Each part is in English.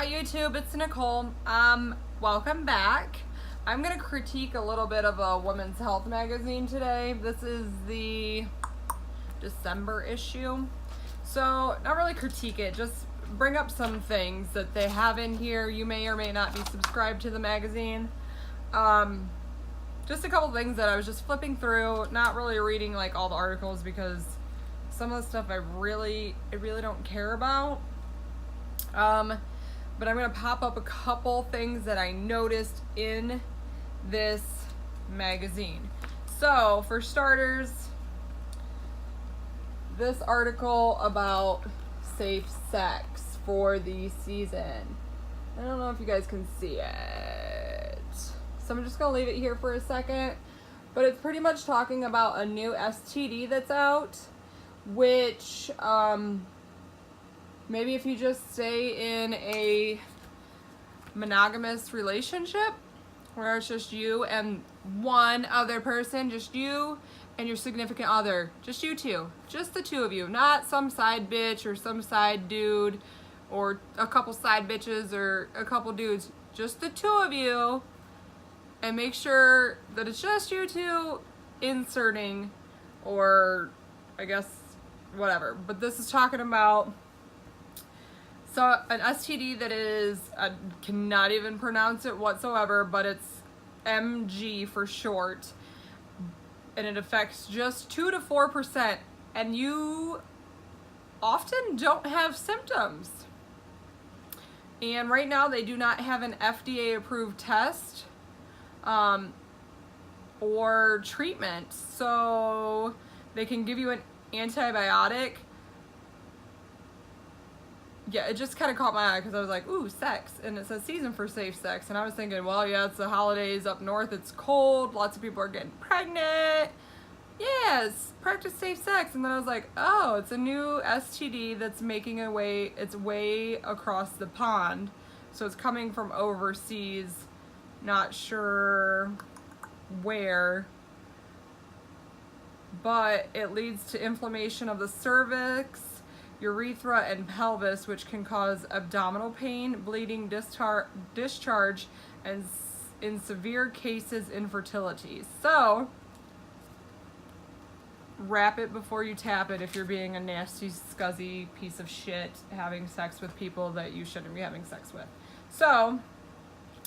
Hi YouTube, it's Nicole. Welcome back. I'm gonna critique a little bit of a women's health magazine today. This is the December issue. So, not really critique it, just bring up some things that they have in here. You may or may not be subscribed to the magazine. Just a couple things that I was just flipping through, not really reading like all the articles because some of the stuff I really don't care about. But I'm going to pop up a couple things that I noticed in this magazine. So, for starters, this article about safe sex for the season. I don't know if you guys can see it. So I'm just going to leave it here for a second. But it's pretty much talking about a new STD that's out, which, maybe if you just stay in a monogamous relationship where it's just you and one other person, just you and your significant other, just you two, just the two of you, not some side bitch or some side dude or a couple side bitches or a couple dudes, just the two of you, and make sure that it's just you two inserting, or I guess whatever. But this is talking about an STD that is, I cannot even pronounce it whatsoever, but it's MG for short, and it affects just 2 to 4%, and you often don't have symptoms. And right now they do not have an FDA approved test or treatment, so they can give you an antibiotic. Yeah, it just kind of caught my eye because I was like, ooh, sex. And it says season for safe sex. And I was thinking, well, yeah, it's the holidays up north. It's cold. Lots of people are getting pregnant. Yes, practice safe sex. And then I was like, oh, it's a new STD that's making its way across the pond. So it's coming from overseas. Not sure where. But it leads to inflammation of the cervix, urethra, and pelvis, which can cause abdominal pain, bleeding, discharge, and in severe cases, infertility. So, wrap it before you tap it if you're being a nasty, scuzzy piece of shit having sex with people that you shouldn't be having sex with. So,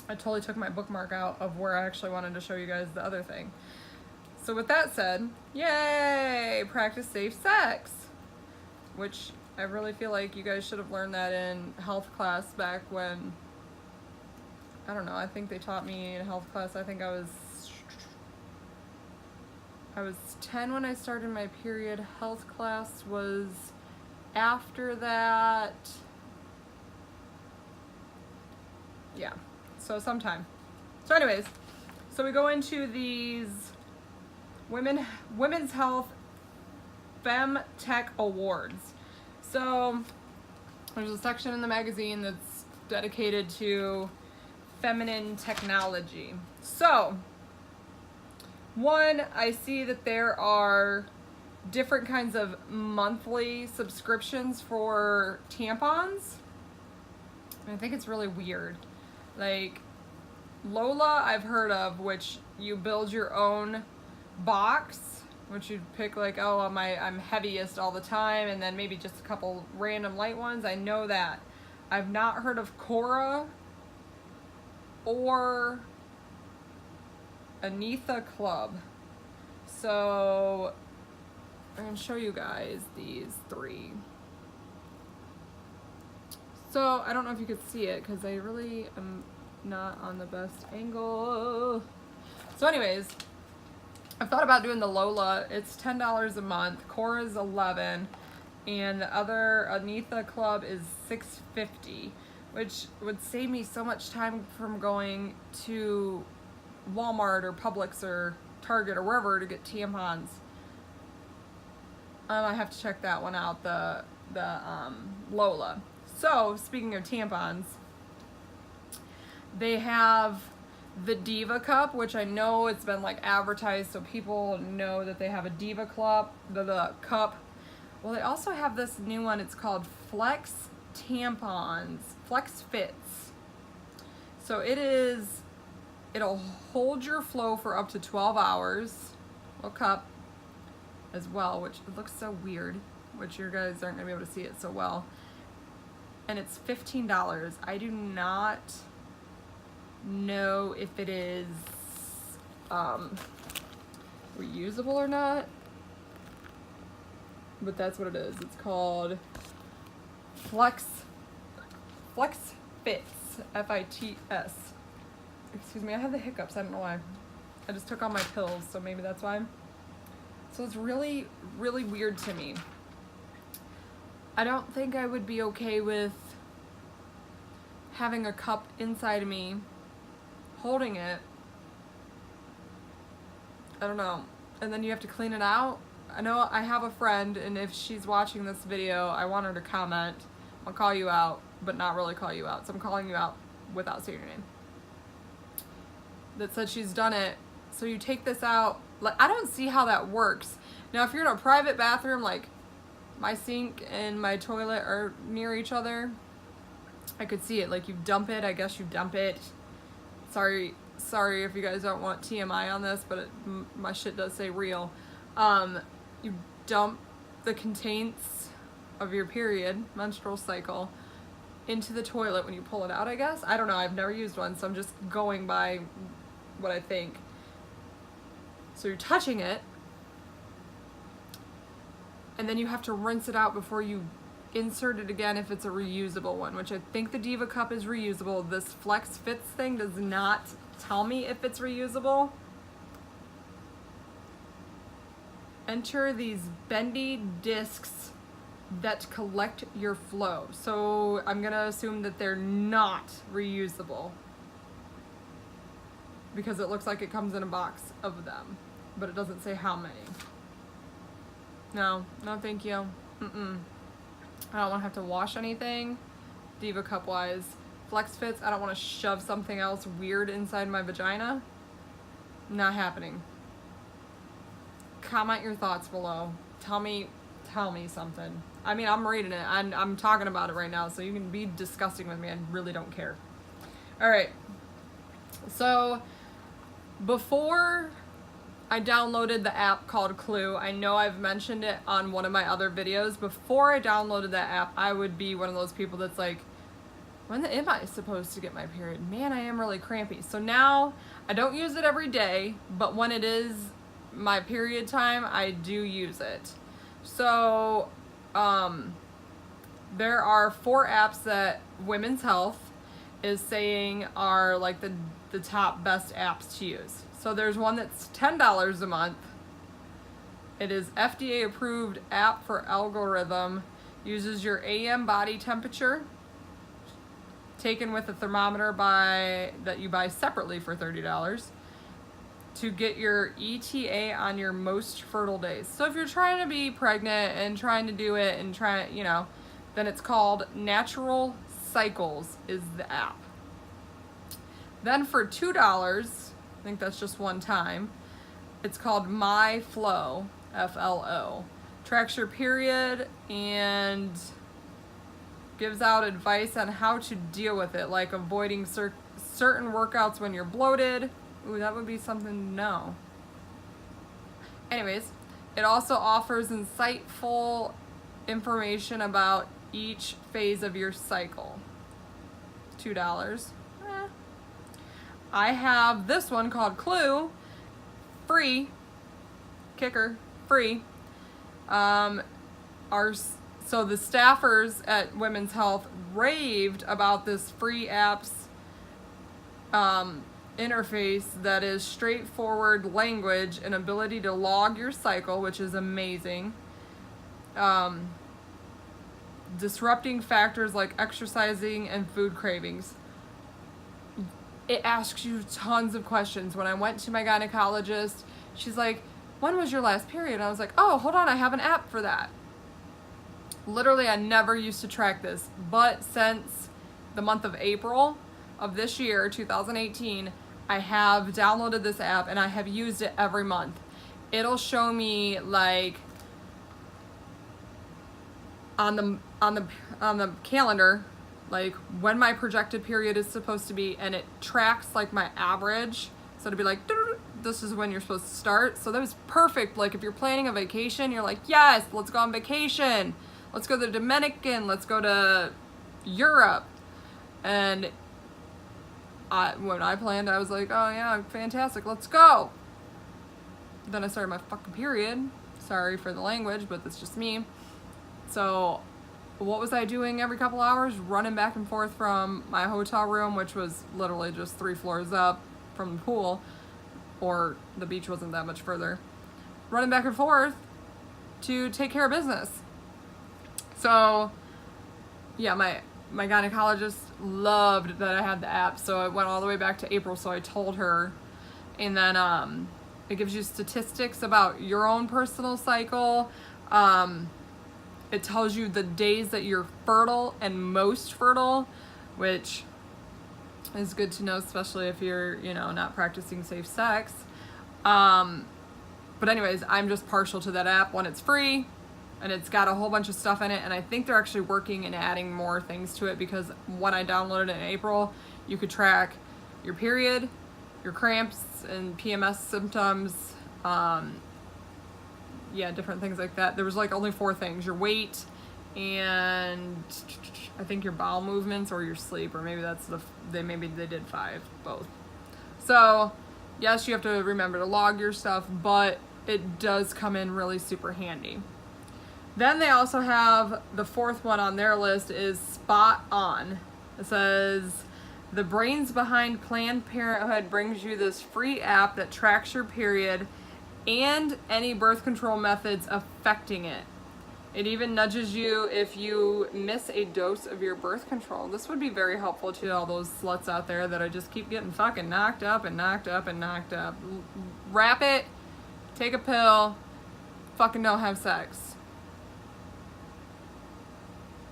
I totally took my bookmark out of where I actually wanted to show you guys the other thing. So with that said, yay! Practice safe sex! Which I really feel like you guys should have learned that in health class back when, I don't know, I think they taught me in health class. I think I was 10 when I started my period. Health class was after that. Yeah, so sometime. So anyways, so we go into these Women's Health FemTech Awards. So there's a section in the magazine that's dedicated to feminine technology. So one, I see that there are different kinds of monthly subscriptions for tampons. And I think it's really weird. Like Lola, I've heard of, which you build your own box, which you'd pick like, oh, I'm heaviest all the time, and then maybe just a couple random light ones. I know that. I've not heard of Cora or Anitha Club. So I'm gonna show you guys these three. So I don't know if you could see it because I really am not on the best angle. So anyways, I've thought about doing the Lola. It's $10 a month. Cora's $11, and the other Anitha Club is $6.50, which would save me so much time from going to Walmart or Publix or Target or wherever to get tampons. I have to check that one out, the Lola. So speaking of tampons, they have the Diva Cup, which I know it's been like advertised so people know that they have a Diva Club, the cup. Well, they also have this new one. It's called Flex tampons, Flex Fits. So it'll hold your flow for up to 12 hours. Little cup as well, which looks so weird, which you guys aren't gonna be able to see it so well. And it's $15. I do not know if it is reusable or not, but that's what it is. It's called Flex Fits, F-I-T-S. Excuse me, I have the hiccups, I don't know why. I just took all my pills, so maybe that's why. So it's really, really weird to me. I don't think I would be okay with having a cup inside of me, holding it. I don't know. And then you have to clean it out. I know I have a friend, and if she's watching this video, I want her to comment. I'll call you out, but not really call you out. So I'm calling you out without saying your name. That said she's done it. So you take this out. Like, I don't see how that works. Now, if you're in a private bathroom, like my sink and my toilet are near each other, I could see it. Like, you dump it. I guess you dump it. Sorry if you guys don't want TMI on this, but my shit does say real. You dump the contents of your period, menstrual cycle, into the toilet when you pull it out, I guess. I don't know. I've never used one, so I'm just going by what I think. So you're touching it, and then you have to rinse it out before you insert it again if it's a reusable one, which I think the Diva cup is reusable. This Flex Fits thing does not tell me if it's reusable. Enter these bendy discs that collect your flow. So I'm gonna assume that they're not reusable because it looks like it comes in a box of them, but it doesn't say how many. No thank you. I don't want to have to wash anything Diva cup wise. Flex Fits, I don't want to shove something else weird inside my vagina. Not happening. Comment your thoughts below. Tell me something. I mean, I'm reading it. I'm talking about it right now, so you can be disgusting with me. I really don't care. All right. So before I downloaded the app called Clue, I know I've mentioned it on one of my other videos. Before I downloaded that app, I would be one of those people that's like, when am I supposed to get my period? Man, I am really crampy. So now I don't use it every day, but when it is my period time, I do use it. So there are 4 apps that Women's Health is saying are like the top best apps to use. So there's one that's $10 a month. It is FDA approved app for algorithm, uses your AM body temperature, taken with a thermometer that you buy separately for $30, to get your ETA on your most fertile days. So if you're trying to be pregnant and trying to do it and then it's called Natural Cycles is the app. Then for $2, I think that's just one time, it's called My Flow, F-L-O. Tracks your period and gives out advice on how to deal with it, like avoiding certain workouts when you're bloated. Ooh, that would be something to know. Anyways, it also offers insightful information about each phase of your cycle. $2. I have this one called Clue, free, kicker, free. So the staffers at Women's Health raved about this free app's interface that is straightforward language and ability to log your cycle, which is amazing. Disrupting factors like exercising and food cravings. It asks you tons of questions. When I went to my gynecologist, she's like, when was your last period? And I was like, oh, hold on, I have an app for that. Literally, I never used to track this, but since the month of April of this year, 2018, I have downloaded this app and I have used it every month. It'll show me like on the calendar, like when my projected period is supposed to be, and it tracks like my average. So it'd be like, this is when you're supposed to start. So that was perfect. Like if you're planning a vacation, you're like, yes, let's go on vacation. Let's go to the Dominican. Let's go to Europe. And when I planned, I was like, oh yeah, fantastic, let's go. Then I started my fucking period. Sorry for the language, but that's just me. So what was I doing every couple hours? Running back and forth from my hotel room, which was literally just 3 floors up from the pool, or the beach wasn't that much further. Running back and forth to take care of business. So yeah, my gynecologist loved that I had the app, so it went all the way back to April, so I told her. And then it gives you statistics about your own personal cycle. It tells you the days that you're fertile and most fertile, which is good to know, especially if you're, not practicing safe sex. But anyways, I'm just partial to that app when it's free, and it's got a whole bunch of stuff in it, and I think they're actually working and adding more things to it, because when I downloaded it in April, you could track your period, your cramps and PMS symptoms, different things like that. There was like only 4 things: your weight, and I think your bowel movements or your sleep, or maybe maybe they did 5, both. So yes, you have to remember to log your stuff, but it does come in really super handy. Then they also have the 4th one on their list is Spot On. It says, the brains behind Planned Parenthood brings you this free app that tracks your period and any birth control methods affecting it. It even nudges you if you miss a dose of your birth control. This would be very helpful to all those sluts out there that I just keep getting fucking knocked up and knocked up and knocked up. Wrap it, take a pill, fucking don't have sex.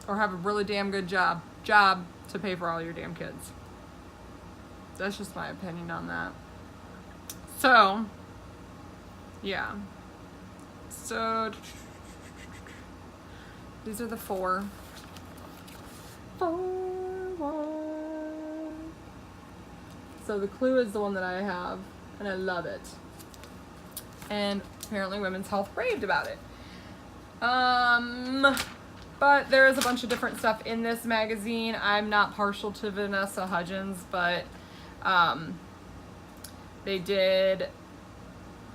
Or have a really damn good job to pay for all your damn kids. That's just my opinion on that. So, yeah. So, these are the 4. So the Clue is the one that I have, and I love it. And apparently Women's Health raved about it. But there is a bunch of different stuff in this magazine. I'm not partial to Vanessa Hudgens, but they did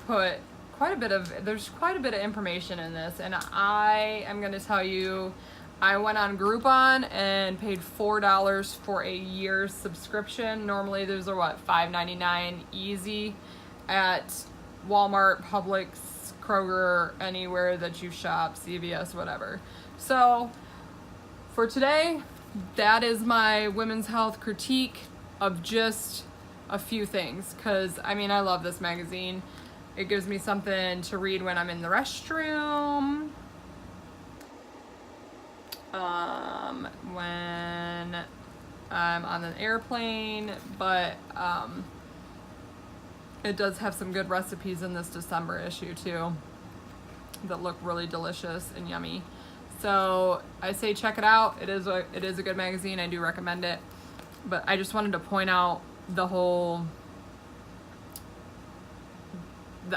put there's quite a bit of information in this, and I am going to tell you, I went on Groupon and paid $4 for a year's subscription. Normally those are $5.99 easy at Walmart, Publix, Kroger, anywhere that you shop, CVS, whatever. So for today, that is my women's health critique of just a few things, because I love this magazine. It gives me something to read when I'm in the restroom, when I'm on an airplane, but it does have some good recipes in this December issue too that look really delicious and yummy. So I say check it out. It is a good magazine. I do recommend it. But I just wanted to point out the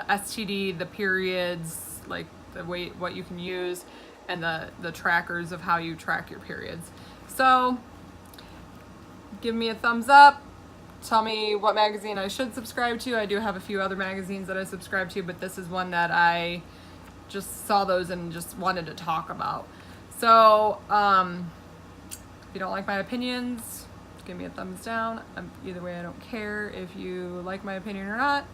STD, the periods, like the weight, what you can use, and the trackers of how you track your periods. So give me a thumbs up. Tell me what magazine I should subscribe to. I do have a few other magazines that I subscribe to, but this is one that I just saw those and just wanted to talk about. So if you don't like my opinions, give me a thumbs down. Either way, I don't care if you like my opinion or not.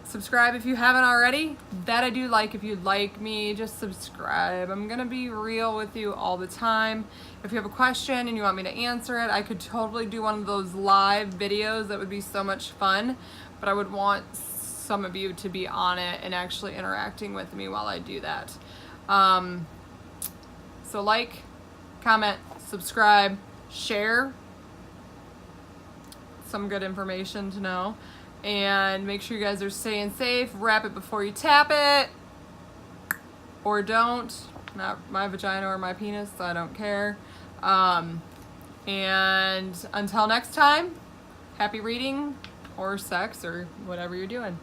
Subscribe if you haven't already. That I do like. If you'd like me, just subscribe. I'm gonna be real with you all the time. If you have a question and you want me to answer it, I could totally do one of those live videos. That would be so much fun, but I would want some of you to be on it and actually interacting with me while I do that. So like, comment, subscribe, share. Some good information to know. And make sure you guys are staying safe. Wrap it before you tap it. or don't. Not my vagina or my penis, I don't care. And until next time, happy reading or sex or whatever you're doing.